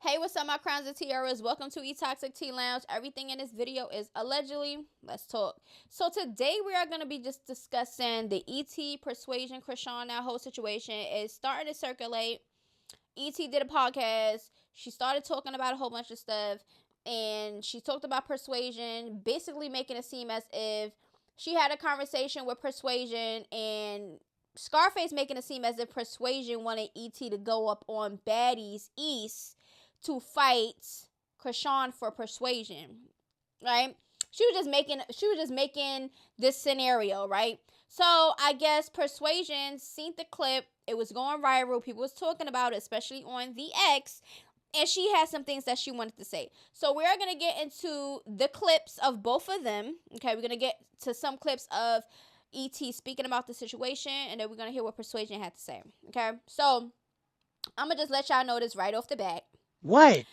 Hey, what's up, my crowns and tiaras? Welcome to E-Toxic Tea Lounge. Everything in this video is allegedly. Let's talk. So today we are going to be just discussing the E.T. Persuasion chrisean. That whole situation is starting to circulate. E.T. did a podcast. She started talking about a whole bunch of stuff. And she talked about Persuasion, basically making it seem as if she had a conversation with Persuasion, and Scarface making it seem as if Persuasion wanted E.T. to go up on Baddies East to fight chrisean for Persuasion, right? She was just making this scenario, right? So I guess Persuasion seen the clip. It was going viral. People was talking about it, especially on the X. And she had some things that she wanted to say. So we're going to get into the clips of both of them. Okay, we're going to get to some clips of E.T. speaking about the situation, and then we're going to hear what Persuasion had to say. Okay, so I'm going to just let y'all know this right off the bat. What?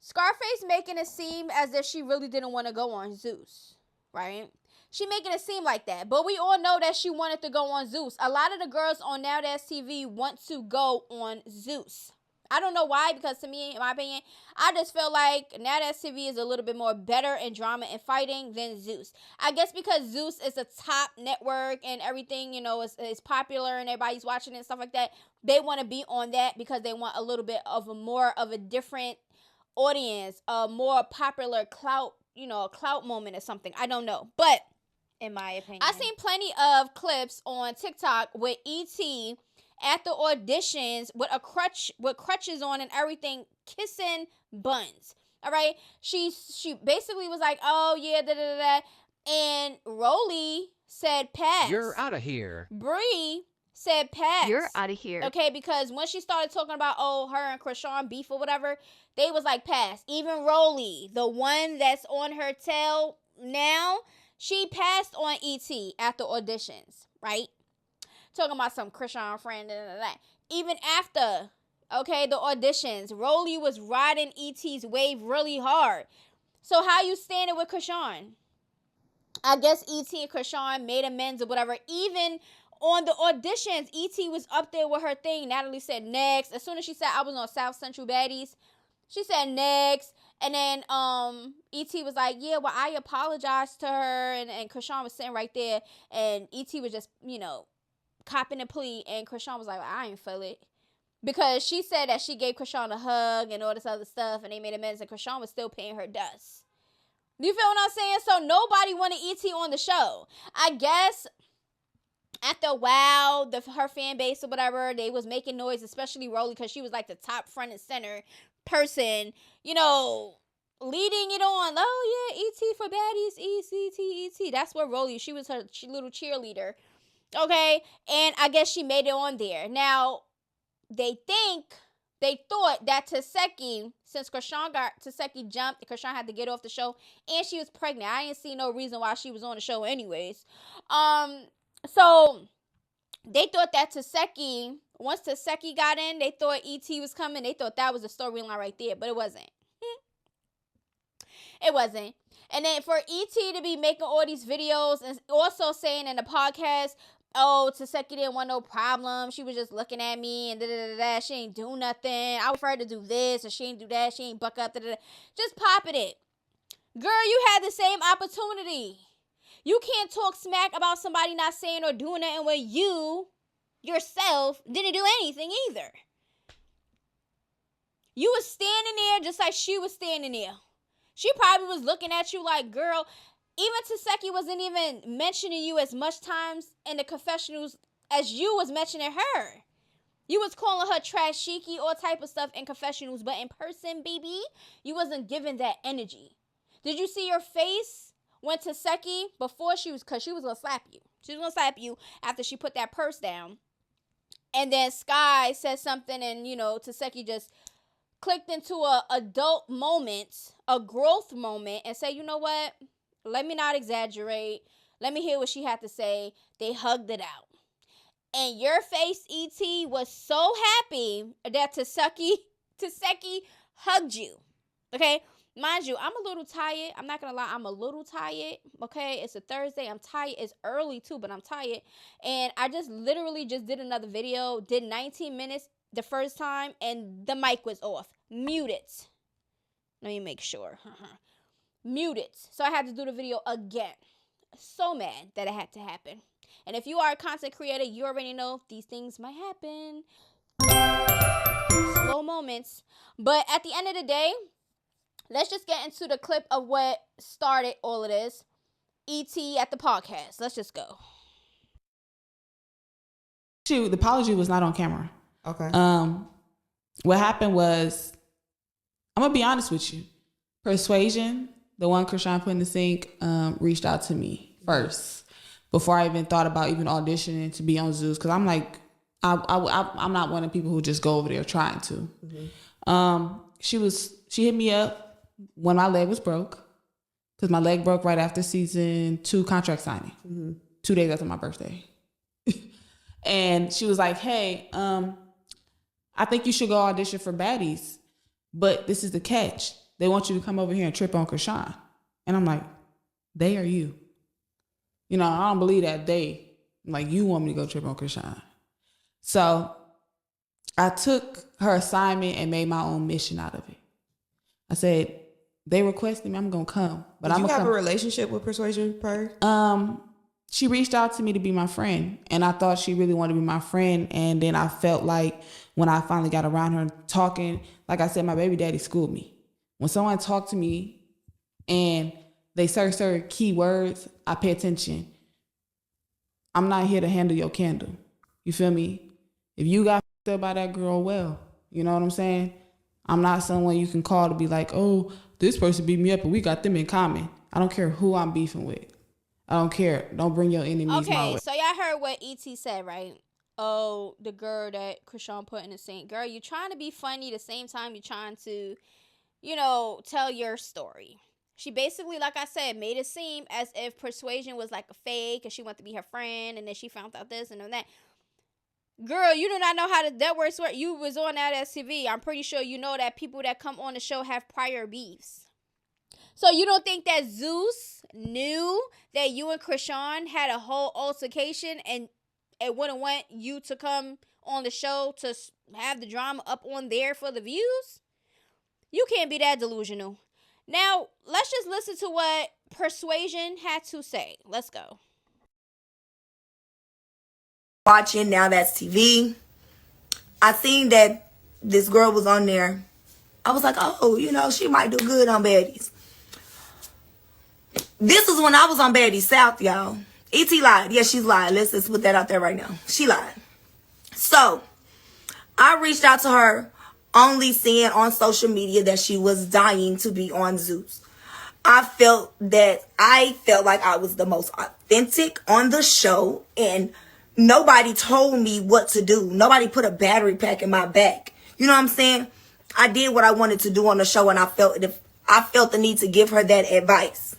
Scarface making it seem as if she really didn't want to go on Zeus, right? She making it seem like that, but we all know that she wanted to go on Zeus. A lot of the girls on Now That's TV want to go on Zeus. I don't know why, because to me, in my opinion, I just feel like Now That's TV is a little bit more better in drama and fighting than Zeus. I guess because Zeus is a top network and everything, you know, is popular and everybody's watching it and stuff like that. They want to be on that because they want a little bit of a more of a different audience, a more popular clout, you know, a clout moment or something. I don't know. But in my opinion, I've seen plenty of clips on TikTok with E.T. at the auditions with crutches on and everything, kissing buns. All right. She basically was like, oh yeah, da da da. And Rolly said pass. You're out of here. Bree said pass. You're out of here. Okay, because when she started talking about, oh, her and chrisean beef or whatever, they was like pass. Even Rolly, the one that's on her tail now, she passed on E.T. after auditions, right? Talking about some chrisean friend, even after, okay, the auditions, Rolly was riding E.T.'s wave really hard. So how you standing with chrisean? I guess E.T. and chrisean made amends or whatever. Even on the auditions, E.T. was up there with her thing. Natalie said next. As soon as she said I was on South Central Baddies, she said next. And then E.T. was like, yeah, well, I apologized to her. And chrisean was sitting right there. And E.T. was just, you know, copping a plea. And chrisean was like, I ain't feel it. Because she said that she gave chrisean a hug and all this other stuff. And they made amends. And chrisean was still paying her dust. You feel what I'm saying? So nobody wanted E.T. on the show. I guess after a while, her fan base or whatever, they was making noise, especially Rolly, because she was like the top front and center person, you know, leading it on. Oh yeah, E.T. for baddies, E.T. That's what Rolly, she was her little cheerleader. Okay, and I guess she made it on there. Now, they thought that Taseki, since Taseki jumped, chrisean had to get off the show, and she was pregnant. I didn't see no reason why she was on the show anyways. So they thought that Taseki, once Taseki got in, they thought E.T. was coming. They thought that was the storyline right there, but it wasn't. It wasn't. And then for E.T. to be making all these videos and also saying in the podcast, oh, Taseki didn't want no problem. She was just looking at me and da-da-da-da. She ain't do nothing. I wait for her to do this and she ain't do that. She ain't buck up. Da-da-da. Just popping it. Girl, you had the same opportunity. You can't talk smack about somebody not saying or doing nothing when you, yourself, didn't do anything either. You was standing there just like she was standing there. She probably was looking at you like, girl, even Taseki wasn't even mentioning you as much times in the confessionals as you was mentioning her. You was calling her trashiki, all type of stuff in confessionals, but in person, baby, you wasn't giving that energy. Did you see your face when Taseki, before because she was going to slap you. She was going to slap you after she put that purse down. And then Sky said something and, you know, Taseki just clicked into a adult moment, a growth moment, and said, you know what? Let me not exaggerate. Let me hear what she had to say. They hugged it out. And your face, E.T., was so happy that Taseki hugged you. Okay? Mind you, I'm a little tired. I'm not going to lie. I'm a little tired. Okay? It's a Thursday. I'm tired. It's early too, but I'm tired. And I just literally just did another video. Did 19 minutes the first time, and the mic was off. muted. Let me make sure. Muted. So I had to do the video again. So mad that it had to happen. And if you are a content creator, you already know these things might happen. Slow moments. But at the end of the day, let's just get into the clip of what started all of this. E.T. at the podcast. Let's just go. The apology was not on camera. Okay. What happened was, I'm gonna be honest with you. Persuasion, the one chrisean put in the sink, reached out to me first before I even thought about even auditioning to be on Zeus. Because I'm like, I'm not one of the people who just go over there trying to. She hit me up when my leg was broke, because my leg broke right after season 2 contract signing, 2 days after my birthday. And she was like, hey, I think you should go audition for Baddies, but this is the catch. They want you to come over here and trip on chrisean. And I'm like, they or you? You know, I don't believe that they. Like, you want me to go trip on chrisean. So I took her assignment and made my own mission out of it. I said, they requested me, I'm going to come. But Did I'm you gonna have come. a relationship with Persuasion prior? She reached out to me to be my friend, and I thought she really wanted to be my friend. And then I felt like when I finally got around her talking, like I said, my baby daddy schooled me. When someone talked to me and they say certain key words, I pay attention. I'm not here to handle your candle. You feel me? If you got f***ed up by that girl, well, you know what I'm saying? I'm not someone you can call to be like, oh, this person beat me up and we got them in common. I don't care who I'm beefing with. I don't care. Don't bring your enemies my way. Okay, so y'all heard what E.T. said, right? Oh, the girl that chrisean put in the sink. Girl, you're trying to be funny, the same time you're trying to, you know, tell your story. She basically, like I said, made it seem as if Persuasion was like a fake and she wanted to be her friend, and then she found out this and that. Girl, you do not know how the networks work. You was on that STV. I'm pretty sure you know that people that come on the show have prior beefs. So you don't think that Zeus knew that you and chrisean had a whole altercation and it wouldn't want you to come on the show to have the drama up on there for the views? You can't be that delusional. Now, let's just listen to what Persuasion had to say. Let's go. Watching Now That's TV. I seen that this girl was on there. I was like, oh, you know, she might do good on Baddies. This is when I was on Baddies South, y'all. E.T. lied. Yeah, she's lied. Let's just put that out there right now. She lied. So, I reached out to her, only seeing on social media that she was dying to be on Zeus. I felt like I was the most authentic on the show, and nobody told me what to do. Nobody put a battery pack in my back. You know what I'm saying? I did what I wanted to do on the show, and I felt the need to give her that advice.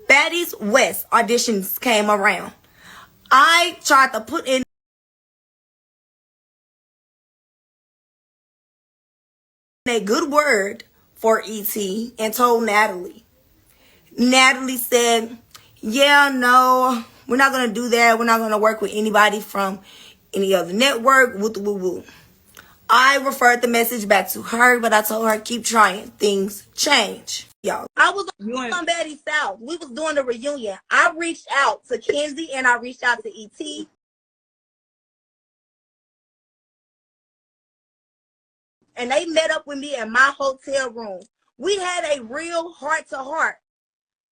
Baddies West auditions came around. I tried to put in a good word for E.T. and told Natalie. Natalie said, yeah, no, we're not going to do that. We're not going to work with anybody from any other network. Woo-woo-woo. I referred the message back to her, but I told her, keep trying. Things change. Y'all, I was on Baddies South. We was doing the reunion. I reached out to Kenzie and I reached out to E.T. And they met up with me in my hotel room. We had a real heart-to-heart.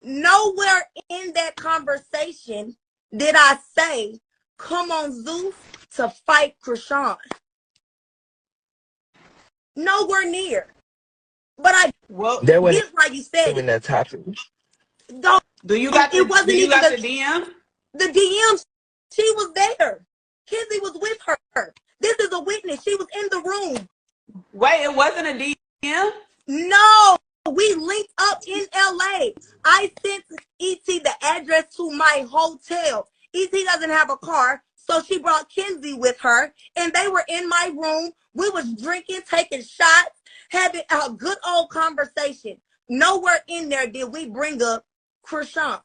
Nowhere in that conversation did I say, come on, Zeus, to fight chrisean. Nowhere near. But I get why you said even that topic. Do you got the DM? The DM, she was there. Kenzie was with her. This is a witness. She was in the room. Wait, it wasn't a DM? No, we linked up in LA. I sent E.T. the address to my hotel. E.T. doesn't have a car, so she brought Kenzie with her, and they were in my room. We was drinking, taking shots, having a good old conversation. Nowhere in there did we bring up chrisean.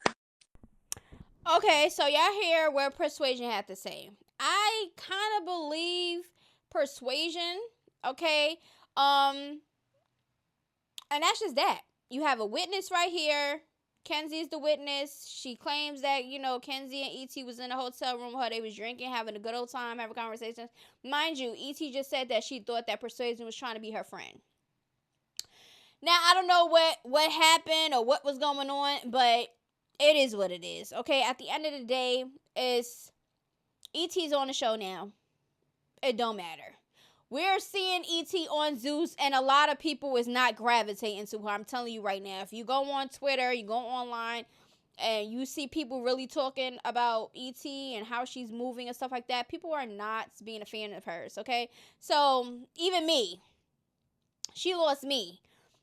Okay, so y'all hear what Persuasion had to say. I kind of believe Persuasion Okay? And that's just that. You have a witness right here. Kenzie is the witness. She claims that, Kenzie and E.T. was in a hotel room with her. They was drinking, having a good old time, having conversations. Mind you, E.T. just said that she thought that Persuasion was trying to be her friend. Now, I don't know what happened or what was going on, but it is what it is. Okay, at the end of the day, E.T.'s on the show now. It don't matter. We're seeing E.T. on Zeus, and a lot of people is not gravitating to her. I'm telling you right now. If you go on Twitter, you go online, and you see people really talking about E.T. and how she's moving and stuff like that, people are not being a fan of hers, okay? So, even me, she lost me.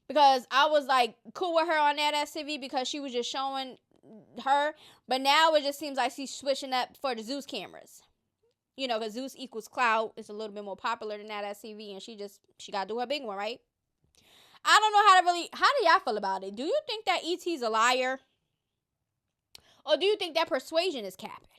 Because I was, like, cool with her on that SCV because she was just showing her. But now it just seems like she's switching up for the Zeus cameras. Because Zeus equals clout. It's a little bit more popular than that SCV, and she got to do her big one, right? I don't know how do y'all feel about it? Do you think that E.T.'s a liar? Or do you think that Persuasion is capping?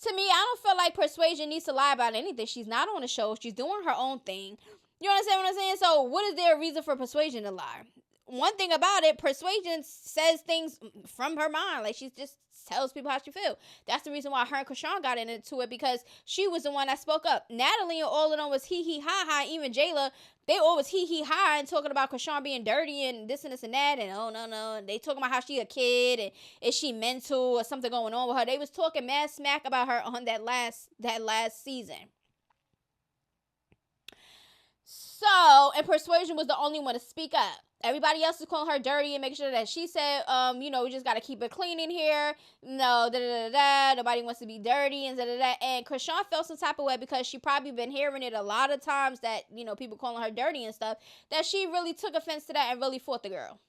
To me, I don't feel like Persuasion needs to lie about anything. She's not on the show. She's doing her own thing. You understand what I'm saying? So, what is there a reason for Persuasion to lie? One thing about it, Persuasion says things from her mind. Like, she just tells people how she feels. That's the reason why her and Chrisean got into it, because she was the one that spoke up. Natalie and all of them was hee ha ha. Even Jayla, they always hee ha and talking about Chrisean being dirty and this and this and that, and oh no. And they talking about how she a kid and is she mental or something going on with her. They was talking mad smack about her on that last season. So, and Persuasion was the only one to speak up. Everybody else is calling her dirty and making sure that she said, we just got to keep it clean in here. No, nobody wants to be dirty and da-da-da. And Chrisean felt some type of way because she probably been hearing it a lot of times that, people calling her dirty and stuff, that she really took offense to that and really fought the girl.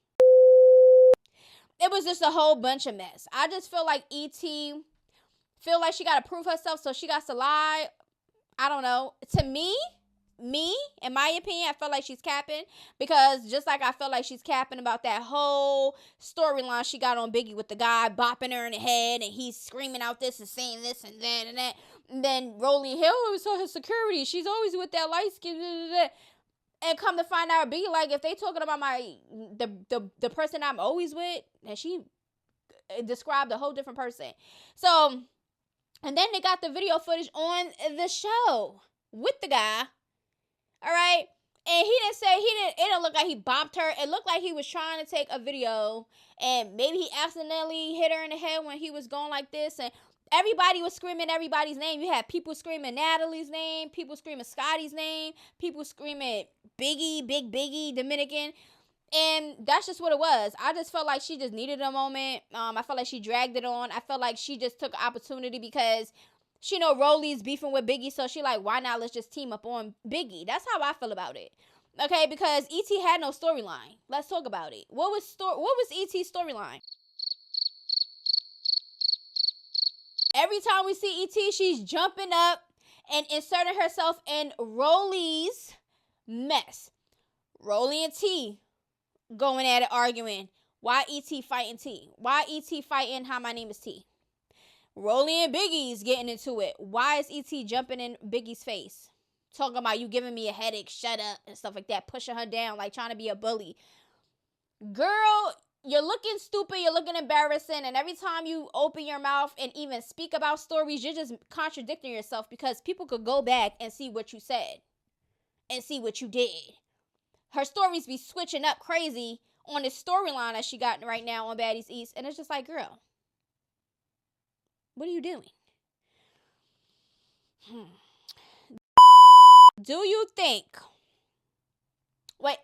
It was just a whole bunch of mess. I just feel like E.T. feel like she got to prove herself, so she got to lie. I don't know. To me, in my opinion, I feel like she's capping, because just like I feel like she's capping about that whole storyline she got on Biggie with the guy bopping her in the head and he's screaming out this and saying this and that and that. And then Rolling Hill was her security. She's always with that light skin. And come to find out, Biggie, like, if they talking about the person I'm always with, and she described a whole different person. So, and then they got the video footage on the show with the guy. All right. And it didn't look like he bopped her. It looked like he was trying to take a video and maybe he accidentally hit her in the head when he was going like this. And everybody was screaming everybody's name. You had people screaming Natalie's name, people screaming Scotty's name, people screaming Biggie, Big Biggie, Dominican. And that's just what it was. I just felt like she just needed a moment. I felt like she dragged it on. I felt like she just took an opportunity because she know Rolly's beefing with Biggie, so she like, why not? Let's just team up on Biggie. That's how I feel about it. Okay, because E.T. had no storyline. Let's talk about it. What was E.T.'s storyline? Every time we see E.T., she's jumping up and inserting herself in Rolly's mess. Rolly and T going at it, arguing. Why E.T. fighting T? Why E.T. fighting how my name is T? Rolly and Biggie's getting into it. Why is E.T. jumping in Biggie's face? Talking about you giving me a headache, shut up, and stuff like that. Pushing her down, like trying to be a bully. Girl, you're looking stupid, you're looking embarrassing, and every time you open your mouth and even speak about stories, you're just contradicting yourself, because people could go back and see what you said and see what you did. Her stories be switching up crazy on this storyline that she got right now on Baddies East, and it's just like, girl, what are you doing? Do you think... Wait,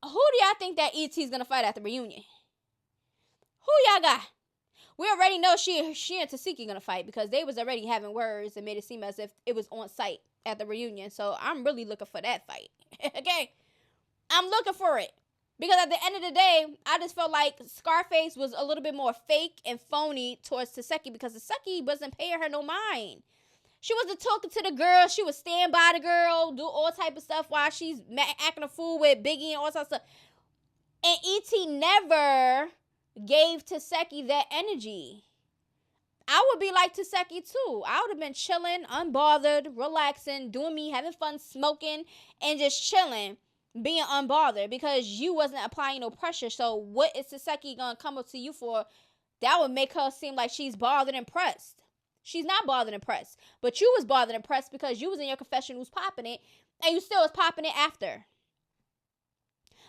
who do y'all think that E.T.'s gonna fight at the reunion? Who y'all got? We already know she and Tasiki gonna fight, because they was already having words and made it seem as if it was on site at the reunion. So I'm really looking for that fight. Okay? I'm looking for it. Because at the end of the day, I just felt like Scarface was a little bit more fake and phony towards Taseki, because Taseki wasn't paying her no mind. She wasn't talking to the girl. She would stand by the girl, do all type of stuff while she's acting a fool with Biggie and all sorts of stuff. And E.T. never gave Taseki that energy. I would be like Taseki too. I would have been chilling, unbothered, relaxing, doing me, having fun, smoking, and just chilling, being unbothered because you wasn't applying no pressure. So what is Taseki gonna come up to you for? That would make her seem like she's bothered and pressed. She's not bothered and pressed, but you was bothered and pressed because you was in your confession, was popping it, and you still was popping it after.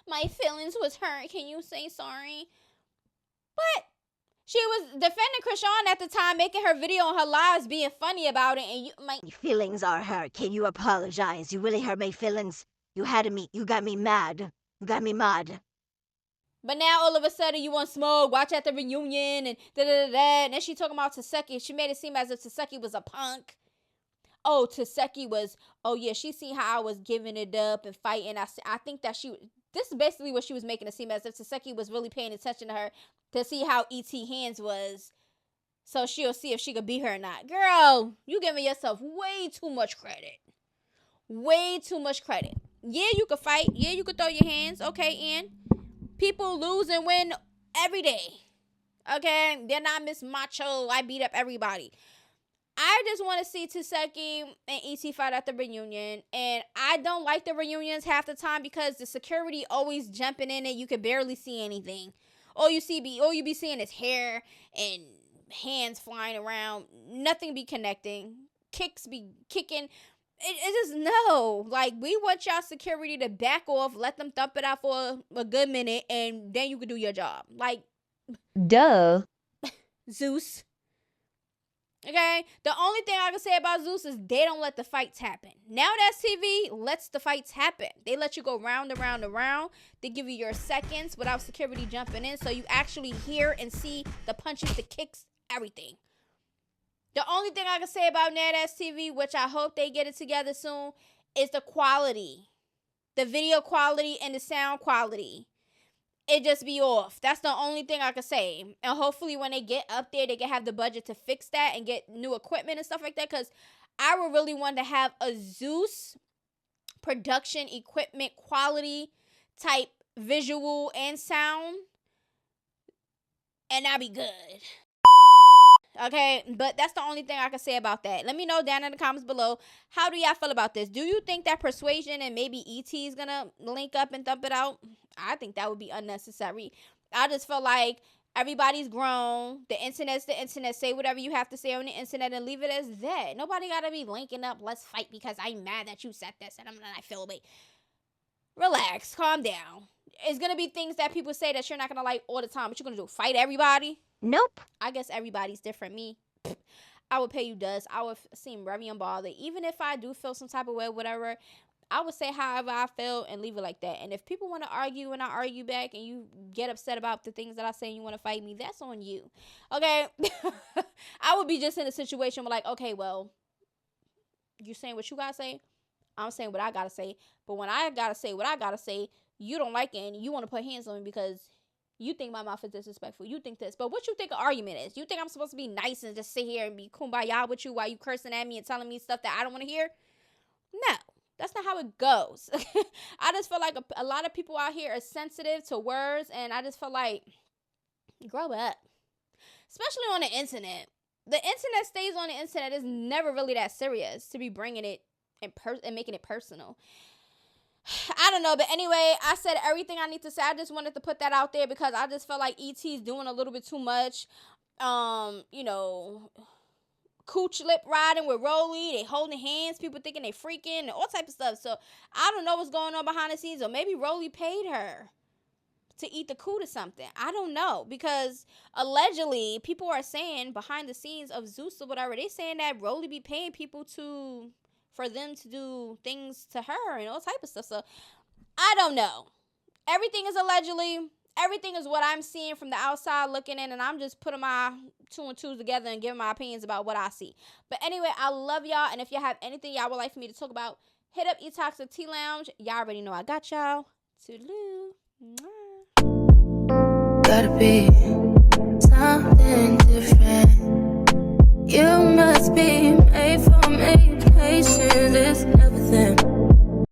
My feelings was hurt. Can you say sorry? But she was defending Chrisean at the time, making her video on her lives, being funny about it, and my feelings are hurt. Can you apologize? You really hurt my feelings. You got me mad. You got me mad. But now all of a sudden you want smoke, watch at the reunion, and da-da-da-da. And then she talking about Taseki. She made it seem as if Taseki was a punk. Oh, Taseki was, oh yeah, she seen how I was giving it up and fighting. I think that this is basically what she was making it seem as if Taseki was really paying attention to her to see how E.T. hands was. So she'll see if she could beat her or not. Girl, you giving yourself way too much credit. Way too much credit. Yeah, you could fight. Yeah, you could throw your hands. Okay, Ann. People lose and win every day. Okay? They're not Miss Macho. I beat up everybody. I just want to see Taseki and E.T. fight at the reunion. And I don't like the reunions half the time because the security always jumping in and you can barely see anything. All you be seeing is hair and hands flying around. Nothing be connecting. Kicks be kicking. It just no. Like, we want y'all security to back off, let them thump it out for a good minute, and then you can do your job. Like, duh. Zeus. Okay? The only thing I can say about Zeus is they don't let the fights happen. Now that's TV lets the fights happen. They let you go round and round and round. They give you your seconds without security jumping in, so you actually hear and see the punches, the kicks, everything. The only thing I can say about Nadass TV, which I hope they get it together soon, is the quality. The video quality and the sound quality. It just be off. That's the only thing I can say. And hopefully when they get up there, they can have the budget to fix that and get new equipment and stuff like that. Because I would really want to have a Zeus production equipment quality type visual and sound. And that'd be good. Okay, but that's the only thing I can say about that. Let me know down in the comments below. How do y'all feel about this? Do you think that Persuasion and maybe E.T. is gonna link up and thump it out? I think that would be unnecessary. I just feel like everybody's grown. The internet's the internet. Say whatever you have to say on the internet and leave it as that. Nobody gotta be linking up. Let's fight because I'm mad that you said this and I feel me. Relax, calm down. It's gonna be things that people say that you're not gonna like all the time. What you gonna do? Fight everybody? Nope. I guess everybody's different. Me, I would pay you dust. I would seem very unbothered. Even if I do feel some type of way, whatever, I would say however I feel and leave it like that. And if people want to argue and I argue back and you get upset about the things that I say and you want to fight me, that's on you. Okay? I would be just in a situation where like, okay, well, you saying what you got to say? I'm saying what I got to say. But when I got to say what I got to say, you don't like it and you want to put hands on me because you think my mouth is disrespectful. You think this. But what you think an argument is? You think I'm supposed to be nice and just sit here and be kumbaya with you while you cursing at me and telling me stuff that I don't want to hear? No. That's not how it goes. I just feel like a lot of people out here are sensitive to words. And I just feel like, grow up. Especially on the internet. The internet stays on the internet. It's never really that serious to be bringing it and making it personal. I don't know, but anyway, I said everything I need to say. I just wanted to put that out there because I just felt like E.T.'s doing a little bit too much. You know, cooch lip riding with Rolly. They holding hands. People thinking they freaking and all type of stuff. So I don't know what's going on behind the scenes. Or maybe Rolly paid her to eat the coot or something. I don't know because allegedly people are saying behind the scenes of Zeus or whatever, they saying that Rolly be paying people for them to do things to her and all type of stuff. So I don't know. Everything is allegedly. Everything is what I'm seeing from the outside looking in, and I'm just putting my 2 and 2 together and giving my opinions about what I see. But anyway, I love y'all, and if y'all have anything y'all would like for me to talk about, hit up eToxic Tea Lounge. Y'all already know I got y'all. Toodaloo. Gotta be something different. You must be made for